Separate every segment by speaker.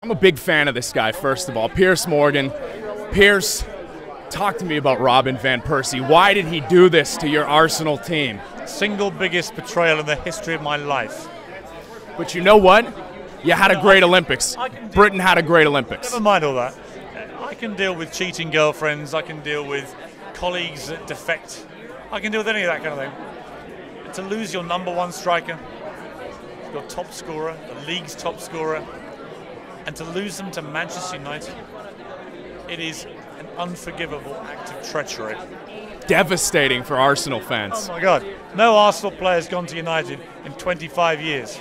Speaker 1: I'm a big fan of this guy, first of all, Piers Morgan. Piers, talk to me about Robin van Persie. Why did he do this to your Arsenal team?
Speaker 2: Single biggest betrayal in the history of my life.
Speaker 1: But you know what? You had a great Olympics. Britain had a great Olympics.
Speaker 2: Never mind all that. I can deal with cheating girlfriends. I can deal with colleagues that defect. I can deal with any of that kind of thing. But to lose your #1 striker, your top scorer, the league's top scorer, and to lose them to Manchester United, it is an unforgivable act of treachery.
Speaker 1: Devastating for Arsenal fans.
Speaker 2: Oh my God. No Arsenal player's gone to United in 25 years.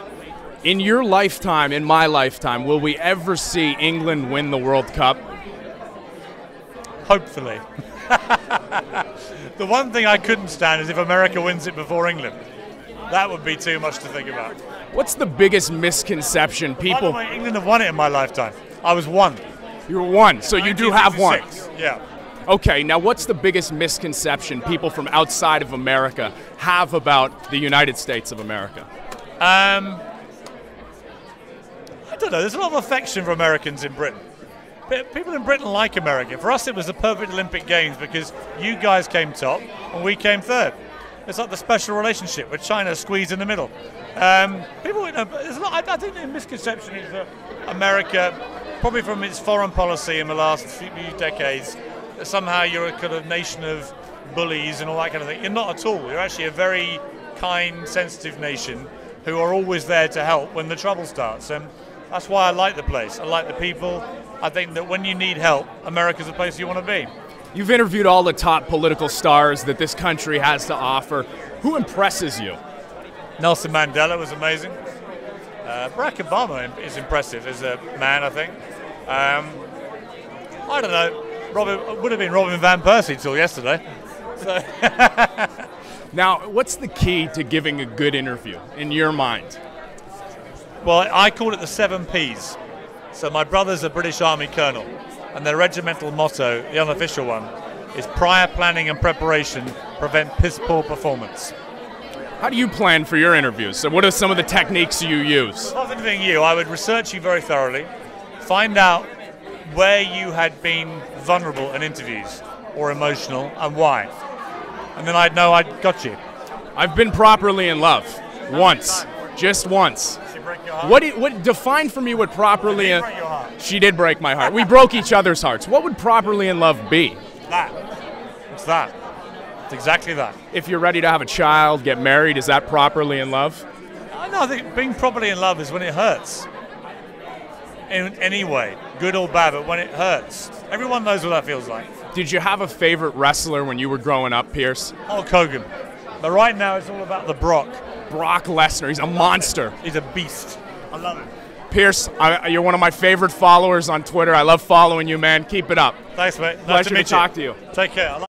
Speaker 1: In your lifetime, in my lifetime, will we ever see England win the World Cup?
Speaker 2: Hopefully. The one thing I couldn't stand is if America wins it before England. That would be too much to think about.
Speaker 1: What's the biggest misconception people...
Speaker 2: By the way, England have won it in my lifetime. I was one.
Speaker 1: You were one, so you do have one.
Speaker 2: Yeah.
Speaker 1: Okay, now what's the biggest misconception people from outside of America have about the United States of America?
Speaker 2: I don't know. There's a lot of affection for Americans in Britain. People in Britain like America. For us, it was the perfect Olympic Games because you guys came top and we came third. It's like the special relationship with China squeezed in the middle. People, you know, there's a lot. I think the misconception is that America, probably from its foreign policy in the last few decades, that somehow you're a kind of nation of bullies and all that kind of thing. You're not at all. You're actually a very kind, sensitive nation who are always there to help when the trouble starts. And that's why I like the place. I like the people. I think that when you need help, America's the place you want to be.
Speaker 1: You've interviewed all the top political stars that this country has to offer. Who impresses you?
Speaker 2: Nelson Mandela was amazing. Barack Obama is impressive as a man, I think. I don't know. It would have been Robin van Persie till yesterday. So
Speaker 1: Now, what's the key to giving a good interview in your mind?
Speaker 2: Well, I call it the 7 Ps. So my brother's a British Army colonel, and their regimental motto, the unofficial one, is prior planning and preparation prevent piss-poor performance.
Speaker 1: How do you plan for your interviews? So what are some of the techniques you use?
Speaker 2: If I was interviewing you, I would research you very thoroughly, find out where you had been vulnerable in interviews or emotional and why. And then I'd know I'd got you.
Speaker 1: I've been properly in love. Once. Just once.
Speaker 2: Did she break your heart?
Speaker 1: What define for me what properly
Speaker 2: Did she break your heart?
Speaker 1: She did break my heart. We broke each other's hearts. What would properly in love be?
Speaker 2: That. It's that. It's exactly that.
Speaker 1: If you're ready to have a child, get married, is that properly in love?
Speaker 2: I think being properly in love is when it hurts. In any way, good or bad, but when it hurts. Everyone knows what that feels like.
Speaker 1: Did you have a favorite wrestler when you were growing up, Piers?
Speaker 2: Hulk Hogan. But right now it's all about the Brock.
Speaker 1: Brock Lesnar. He's a monster.
Speaker 2: He's a beast. I love him.
Speaker 1: Piers, you're one of my favorite followers on Twitter. I love following you, man. Keep it up.
Speaker 2: Thanks, mate. Nice
Speaker 1: Pleasure
Speaker 2: to meet
Speaker 1: to talk to you.
Speaker 2: Take care.